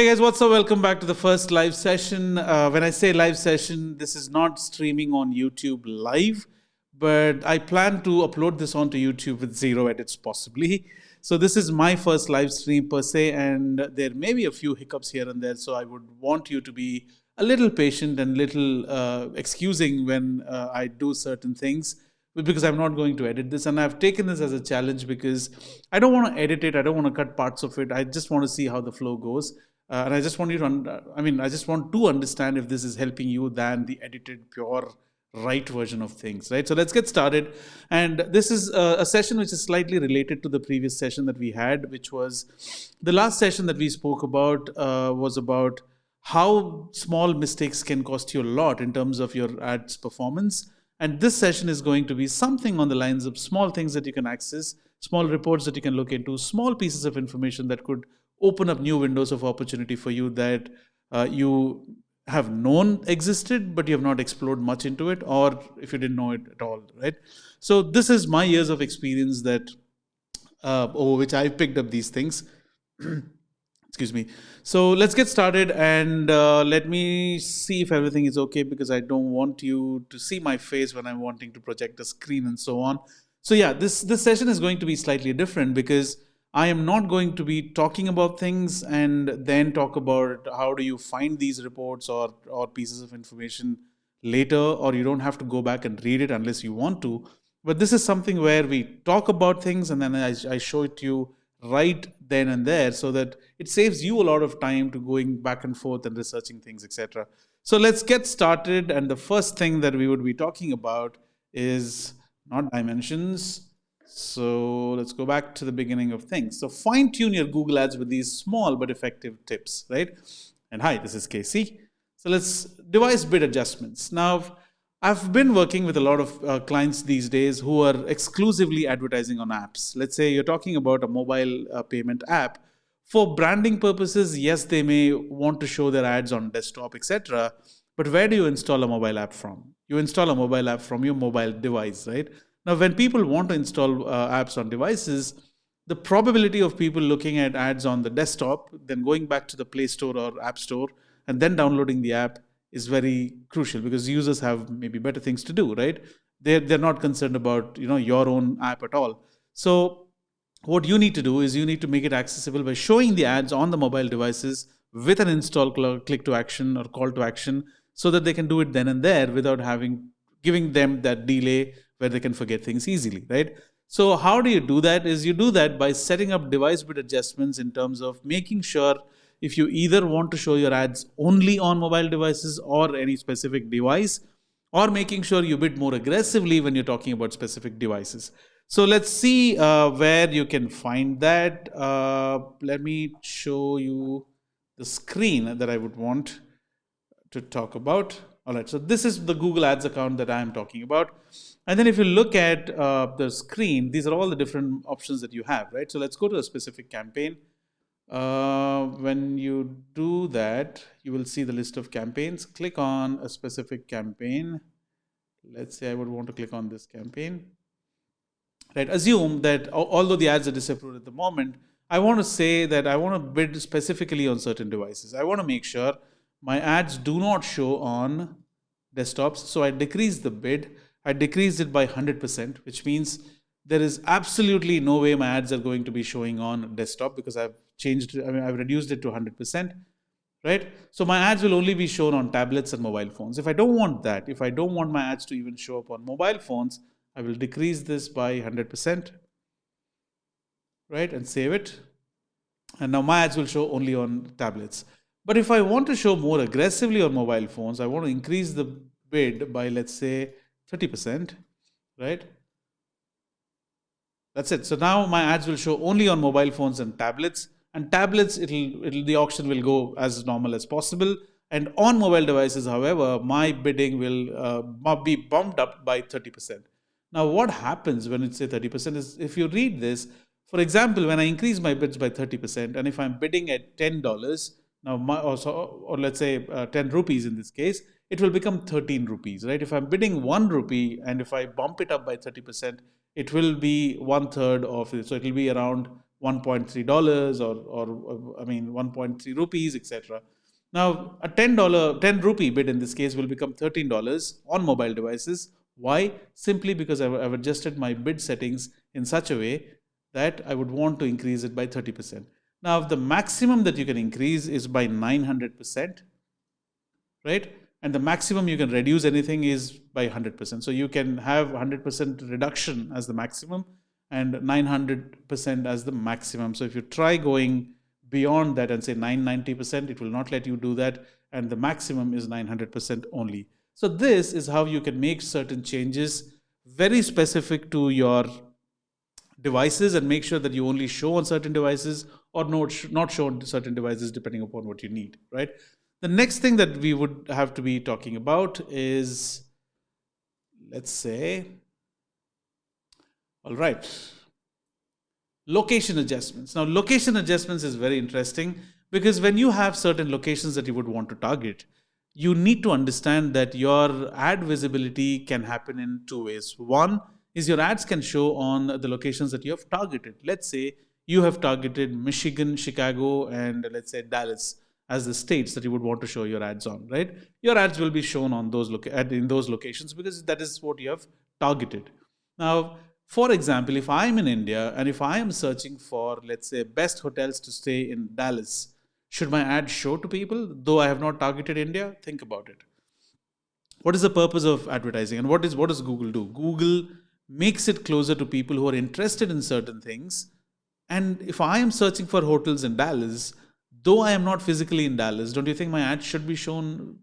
Hey guys, what's up? Welcome back to the first live session. When I say live session, this is not streaming on YouTube live, but I plan to upload this onto YouTube with zero edits possibly. So this is my first live stream per se, and there may be a few hiccups here and there. So I would want you to be a little patient and little excusing when I do certain things because I'm not going to edit this, and I've taken this as a challenge because I don't want to edit it. I don't want to cut parts of it. I just want to see how the flow goes. And I just want you to, I just want to understand if this is helping you than the edited, pure, right version of things, right? So let's get started. And this is a session which is slightly related to the previous session that we had, which was the last session that we spoke about was about how small mistakes can cost you a lot in terms of your ads performance. And this session is going to be something on the lines of small things that you can access, small reports that you can look into, small pieces of information that could open up new windows of opportunity for you that you have known existed, but you have not explored much into it, or if you didn't know it at all, right? So this is my years of experience that over which I've picked up these things. Excuse me. So let's get started, and let me see if everything is okay, because I don't want you to see my face when I'm wanting to project a screen and so on. So yeah, this session is going to be slightly different because I am not going to be talking about things and then talk about how do you find these reports or pieces of information later, or you don't have to go back and read it unless you want to. But this is something where we talk about things and then I show it to you right then and there, so that it saves you a lot of time to going back and forth and researching things, etc. So let's get started. And the first thing that we would be talking about is not dimensions. So let's go back to the beginning of things. So fine tune your Google Ads with these small but effective tips, right? And hi, this is Casey. So let's device bid adjustments. Now, I've been working with a lot of clients these days who are exclusively advertising on apps. Let's say you're talking about a mobile payment app. For branding purposes, yes, they may want to show their ads on desktop, etc. But where do you install a mobile app from? You install a mobile app from your mobile device, right? Now, when people want to install apps on devices, the probability of people looking at ads on the desktop, then going back to the Play Store or App Store, and then downloading the app is very crucial, because users have maybe better things to do, right? They're not concerned about your own app at all. So what you need to do is you need to make it accessible by showing the ads on the mobile devices with an install click to action or call to action, so that they can do it then and there without giving them that delay where they can forget things easily, right? So how do you do that? Is you do that by setting up device bid adjustments in terms of making sure if you either want to show your ads only on mobile devices or any specific device, or making sure you bid more aggressively when you're talking about specific devices. So let's see where you can find that. Let me show you the screen that I would want to talk about. All right, so this is the Google Ads account that I'm talking about. And then if you look at the screen, these are all the different options that you have, right? So let's go to a specific campaign. When you do that, you will see the list of campaigns. Click on a specific campaign. Let's say I would want to click on this campaign. Right, assume that although the ads are disapproved at the moment, I want to say that I want to bid specifically on certain devices. I want to make sure my ads do not show on desktops. So I decrease the bid. I decreased it by 100%, which means there is absolutely no way my ads are going to be showing on desktop, because I've reduced it to 100%, right? So my ads will only be shown on tablets and mobile phones. If I don't want that, if I don't want my ads to even show up on mobile phones, I will decrease this by 100%, right? And save it. And now my ads will show only on tablets. But if I want to show more aggressively on mobile phones, I want to increase the bid by, let's say, 30%, right? That's it. So now my ads will show only on mobile phones and tablets. And tablets, the auction will go as normal as possible. And on mobile devices, however, my bidding will be bumped up by 30%. Now, what happens when it's say 30% is, if you read this, for example, when I increase my bids by 30%, and if I'm bidding at $10, now or let's say 10 rupees in this case, it will become 13 rupees, right? If I'm bidding 1 rupee and if I bump it up by 30%, it will be 1/3 of it. So it will be around $1.3 or I mean 1.3 rupees, etc. Now a $10 rupee bid in this case will become $13 on mobile devices. Why? Simply because I've adjusted my bid settings in such a way that I would want to increase it by 30%. Now the maximum that you can increase is by 900%, right? And the maximum you can reduce anything is by 100%. So you can have 100% reduction as the maximum and 900% as the maximum. So if you try going beyond that and say 990%, it will not let you do that. And the maximum is 900% only. So this is how you can make certain changes very specific to your devices and make sure that you only show on certain devices or not show on certain devices depending upon what you need, right? The next thing that we would have to be talking about is, let's say, all right, location adjustments. Now, location adjustments is very interesting because when you have certain locations that you would want to target, you need to understand that your ad visibility can happen in two ways. One is your ads can show on the locations that you have targeted. Let's say you have targeted Michigan, Chicago, and let's say Dallas as the states that you would want to show your ads on, right? Your ads will be shown on those in those locations because that is what you have targeted. Now, for example, if I'm in India and if I am searching for, let's say, best hotels to stay in Dallas, should my ad show to people, though I have not targeted India? Think about it. What is the purpose of advertising, and what does Google do? Google makes it closer to people who are interested in certain things. And if I am searching for hotels in Dallas, though I am not physically in Dallas, don't you think my ad should be shown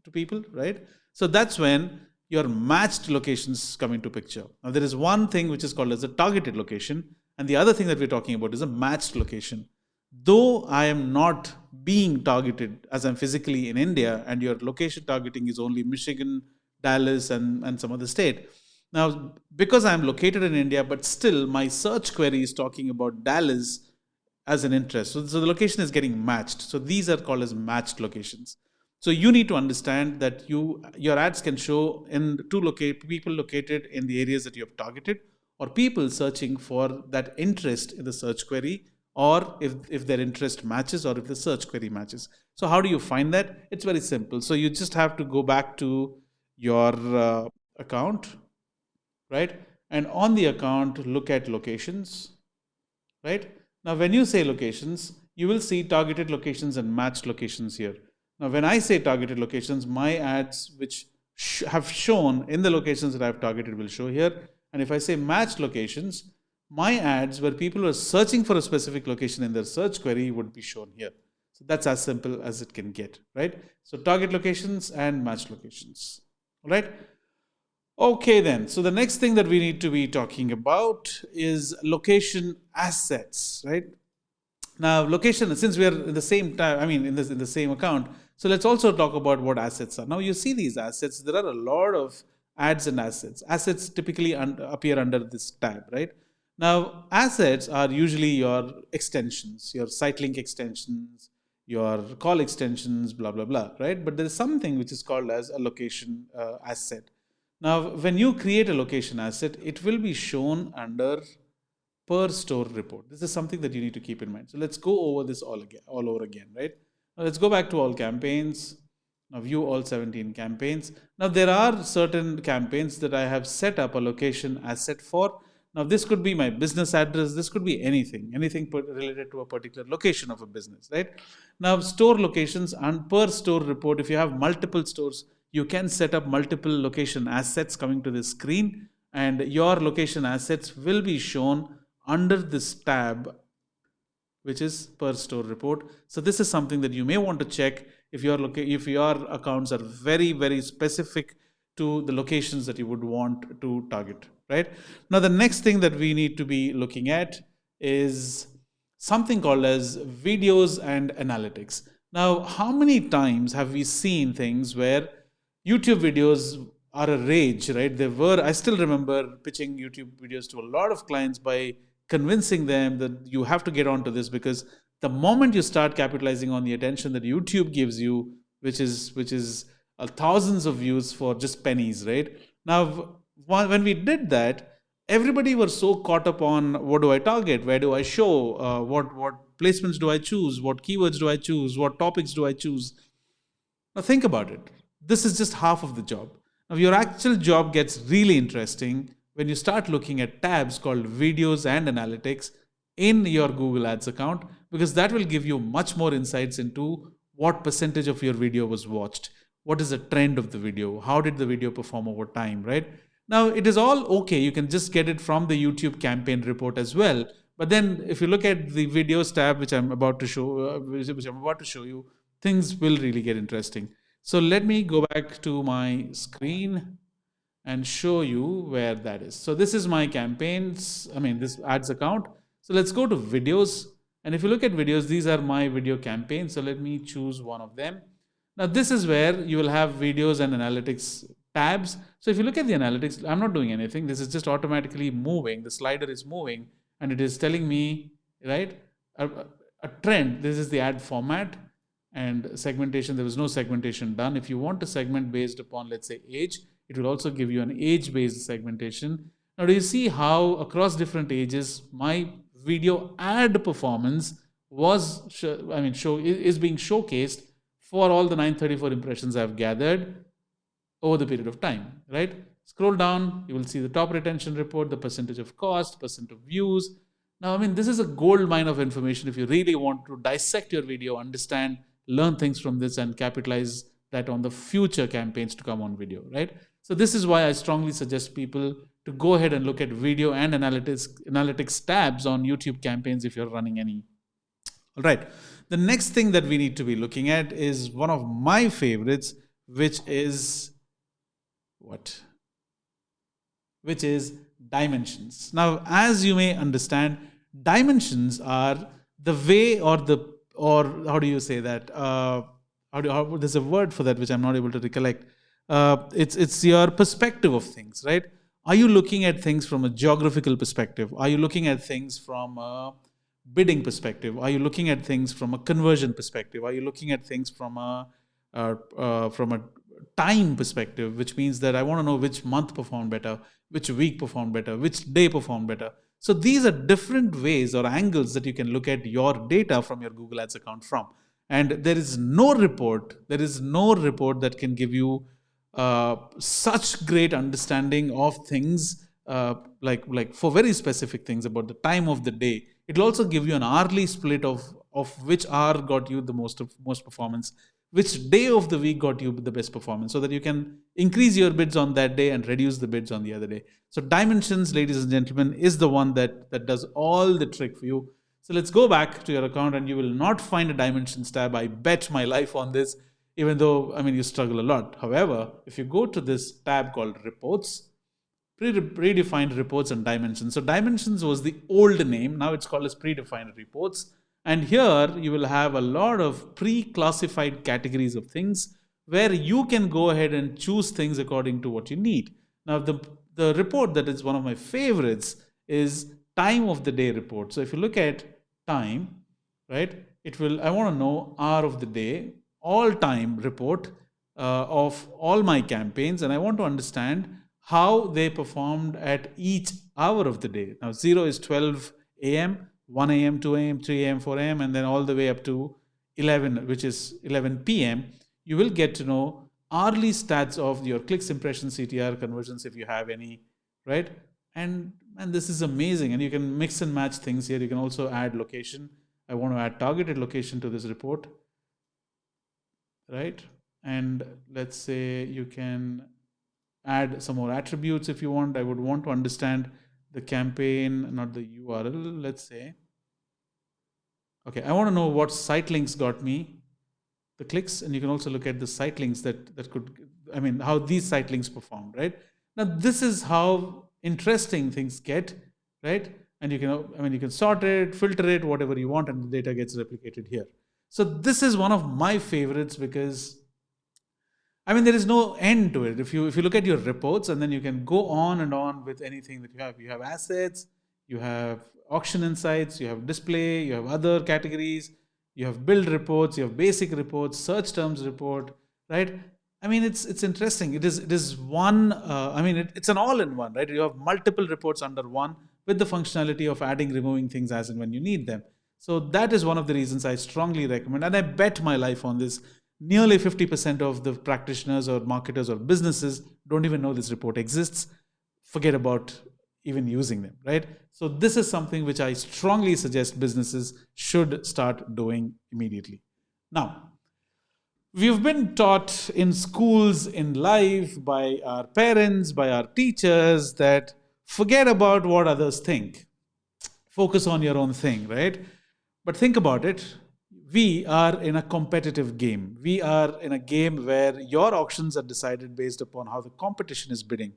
to people, right? So that's when your matched locations come into picture. Now, there is one thing which is called as a targeted location, and the other thing that we're talking about is a matched location. Though I am not being targeted as I'm physically in India, and your location targeting is only Michigan, Dallas, and some other state. Now, because I'm located in India, but still my search query is talking about Dallas as an interest. So the location is getting matched. So these are called as matched locations. So you need to understand that your ads can show in people located in the areas that you have targeted, or people searching for that interest in the search query, or if their interest matches or if the search query matches. So how do you find that? It's very simple. So you just have to go back to your account, right? And on the account, look at locations, right? Now, when you say locations, you will see targeted locations and matched locations here. Now, when I say targeted locations, my ads which have shown in the locations that I've targeted will show here. And if I say matched locations, my ads where people are searching for a specific location in their search query would be shown here. So that's as simple as it can get, right? So target locations and matched locations, all right? Okay, then. So the next thing that we need to be talking about is location assets, right? Now, location, since we are in the same time, I mean, in the same account, so let's also talk about what assets are. Now, you see these assets, there are a lot of ads and assets. Assets typically appear under this tab, right? Now, assets are usually your extensions, your site link extensions, your call extensions, blah, blah, blah, right? But there is something which is called as a location asset. Now, when you create a location asset, it will be shown under per store report. This is something that you need to keep in mind. So let's go over this all over again, right? Now let's go back to all campaigns. Now view all 17 campaigns. Now there are certain campaigns that I have set up a location asset for. Now this could be my business address. This could be anything related to a particular location of a business, right? Now store locations and per store report. If you have multiple stores, you can set up multiple location assets coming to the screen, and your location assets will be shown under this tab, which is per store report. So this is something that you may want to check if your accounts are very, very specific to the locations that you would want to target, right? Now, the next thing that we need to be looking at is something called as videos and analytics. Now, how many times have we seen things where YouTube videos are a rage, right? I still remember pitching YouTube videos to a lot of clients by convincing them that you have to get onto this, because the moment you start capitalizing on the attention that YouTube gives you, which is thousands of views for just pennies, right? Now, when we did that, everybody was so caught up on what do I target, where do I show, what placements do I choose, what keywords do I choose, what topics do I choose. Now think about it. This is just half of the job. Now your actual job gets really interesting when you start looking at tabs called videos and analytics in your Google Ads account, because that will give you much more insights into what percentage of your video was watched, what is the trend of the video, how did the video perform over time, right? Now it is all okay. You can just get it from the YouTube campaign report as well. But then if you look at the videos tab, which I'm about to show you, things will really get interesting. So let me go back to my screen and show you where that is. So this is my campaigns, this ads account. So let's go to videos. And if you look at videos, these are my video campaigns. So let me choose one of them. Now this is where you will have videos and analytics tabs. So if you look at the analytics, I'm not doing anything. This is just automatically moving. The slider is moving and it is telling me, right, a trend. This is the ad format and segmentation. There was no segmentation done. If you want to segment based upon, let's say, age, it will also give you an age-based segmentation. Now, do you see how across different ages, my video ad performance is being showcased for all the 934 impressions I've gathered over the period of time, right? Scroll down, you will see the top retention report, the percentage of cost, percent of views. Now, this is a gold mine of information if you really want to dissect your video, understand, learn things from this and capitalize that on the future campaigns to come on video, right? So this is why I strongly suggest people to go ahead and look at video and analytics tabs on YouTube campaigns if you're running any. All right. The next thing that we need to be looking at is one of my favorites, which is what? Which is dimensions. Now, as you may understand, dimensions are the way or how do you say that? There's a word for that which I'm not able to recollect. It's your perspective of things, right? Are you looking at things from a geographical perspective? Are you looking at things from a bidding perspective? Are you looking at things from a conversion perspective? Are you looking at things from a time perspective, which means that I want to know which month performed better, which week performed better, which day performed better. So these are different ways or angles that you can look at your data from your Google Ads account from. And there is no report that can give you such great understanding of things, like for very specific things about the time of the day. It will also give you an hourly split of which hour got you the most performance, which day of the week got you the best performance, so that you can increase your bids on that day and reduce the bids on the other day. So dimensions, ladies and gentlemen, is the one that does all the trick for you. So let's go back to your account and you will not find a dimensions tab. I bet my life on this, even though, you struggle a lot. However, if you go to this tab called reports, predefined reports and dimensions. So dimensions was the old name. Now it's called as predefined reports. And here you will have a lot of pre-classified categories of things where you can go ahead and choose things according to what you need. Now, the report that is one of my favorites is time of the day report. So if you look at time, right, I want to know hour of the day, all time report of all my campaigns, and I want to understand how they performed at each hour of the day. Now, 0 is 12 a.m., 1 a.m., 2 a.m., 3 a.m., 4 a.m., and then all the way up to 11, which is 11 p.m., you will get to know hourly stats of your clicks, impressions, CTR, conversions, if you have any, right? And this is amazing. And you can mix and match things here. You can also add location. I want to add targeted location to this report, right? And let's say you can add some more attributes if you want. I would want to understand the campaign, not the URL, let's say. Okay, I want to know what site links got me the clicks, and you can also look at the site links that could, how these site links perform, right? Now, this is how interesting things get, right? And you can, you can sort it, filter it, whatever you want, and the data gets replicated here. So this is one of my favorites because there is no end to it. If you look at your reports, and then you can go on and on with anything that you have. You have assets, you have auction insights, you have display, you have other categories, you have build reports, you have basic reports, search terms report, right? I mean, it's interesting. It is one. I mean, it's an all-in-one, right? You have multiple reports under one with the functionality of adding, removing things as and when you need them. So that is one of the reasons I strongly recommend, and I bet my life on this. Nearly 50% of the practitioners or marketers or businesses don't even know this report exists. Forget about even using them, right? So this is something which I strongly suggest businesses should start doing immediately. Now, we've been taught in schools, in life, by our parents, by our teachers, that forget about what others think. Focus on your own thing, right? But think about it. We are in a competitive game. We are in a game where your auctions are decided based upon how the competition is bidding.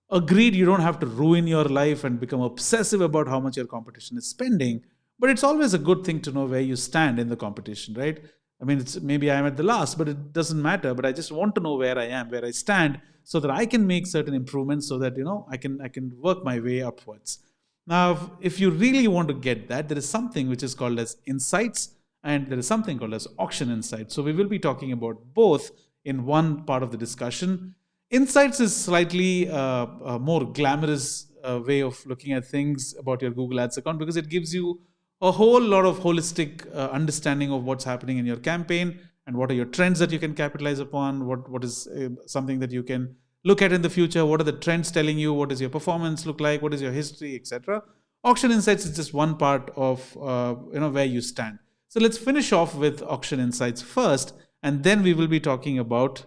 Agreed, you don't have to ruin your life and become obsessive about how much your competition is spending, but it's always a good thing to know where you stand in the competition, right? I mean, it's maybe I'm at the last, but it doesn't matter. But I just want to know where I am, where I stand, so that I can make certain improvements, so that I can work my way upwards. Now, if you really want to get that, there is something which is called as insights, and there is something called as auction insights. So we will be talking about both in one part of the discussion. Insights is slightly a more glamorous way of looking at things about your Google Ads account, because it gives you a whole lot of holistic understanding of what's happening in your campaign and what are your trends that you can capitalize upon, what is something that you can look at in the future, what are the trends telling you, what does your performance look like, what is your history, etc. Auction insights is just one part of where you stand. So let's finish off with auction insights first, and then we will be talking about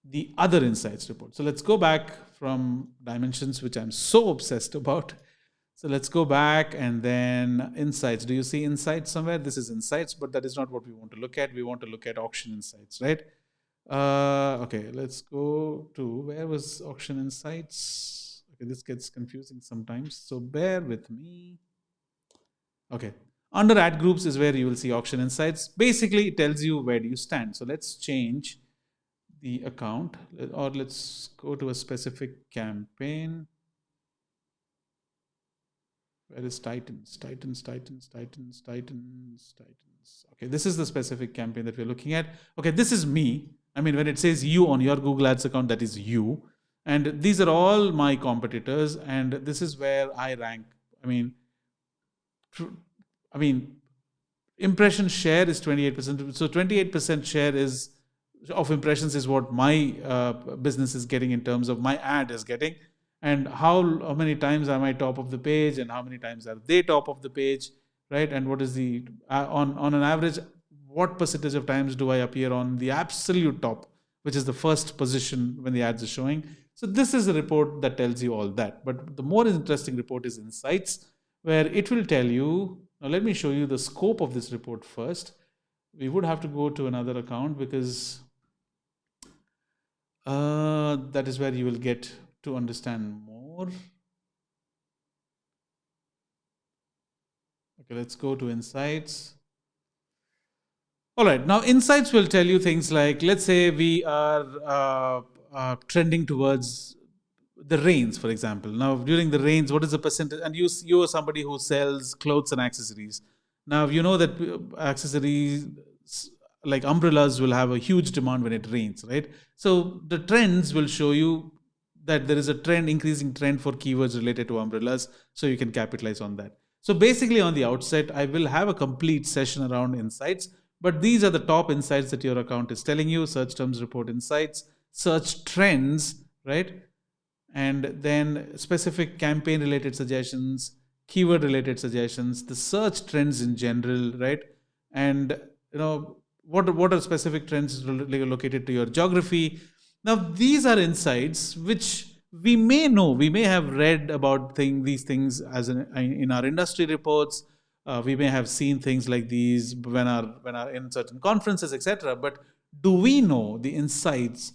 the other insights report. So let's go back from dimensions, which I'm so obsessed about. So let's go back, and then insights. Do you see insights somewhere? This is insights, but that is not what we want to look at. We want to look at auction insights, right? Okay, let's go to, where was auction insights? Okay, this gets confusing sometimes, so bear with me. Okay, under ad groups is where you will see auction insights. Basically, it tells you where do you stand. So let's change the account, or let's go to a specific campaign. Where is Titans? Okay, this is the specific campaign that we're looking at. Okay, this is me. I mean, when it says you on your Google Ads account, that is you. And these are all my competitors, and this is where I rank. I mean, impression share is 28%. So 28% share of impressions is what my business is getting in terms of my ad is getting. And how many times am I top of the page, and how many times are they top of the page, right? And what is the, on an average, what percentage of times do I appear on the absolute top, which is the first position when the ads are showing? So this is a report that tells you all that. But the more interesting report is insights, where it will tell you, now let me show you the scope of this report first. We would have to go to another account, because that is where you will get to understand more. Okay, let's go to insights. All right, now insights will tell you things like, let's say we are trending towards the rains, for example. Now, during the rains, what is the percentage? And you are somebody who sells clothes and accessories. Now, you know that accessories like umbrellas will have a huge demand when it rains, right? So the trends will show you that there is a increasing trend for keywords related to umbrellas, so you can capitalize on that. So basically, on the outset, I will have a complete session around insights, but these are the top insights that your account is telling you: search terms report insights, search trends, right? And then specific campaign related suggestions, keyword related suggestions, the search trends in general, right? And what are specific trends located to your geography. Now, these are insights which we may know, we may have read about these things as in our industry reports. We may have seen things like these when our in certain conferences, etc. But do we know the insights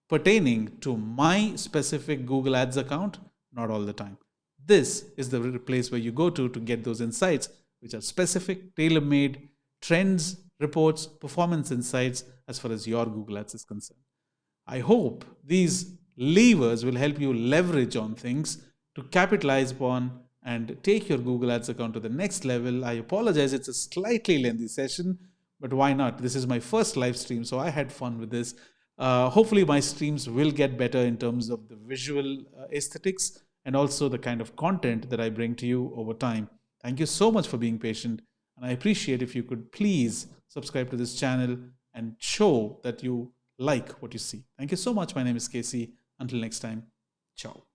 pertaining to my specific Google Ads account? Not all the time. This is the place where you go to get those insights, which are specific, tailor-made trends, reports, performance insights as far as your Google Ads is concerned. I hope these levers will help you leverage on things to capitalize upon and take your Google Ads account to the next level. I apologize, it's a slightly lengthy session, but why not? This is my first live stream, so I had fun with this. Hopefully, my streams will get better in terms of the visual aesthetics and also the kind of content that I bring to you over time. Thank you so much for being patient. And I appreciate if you could please subscribe to this channel and show that you like what you see. Thank you so much. My name is Casey. Until next time, ciao.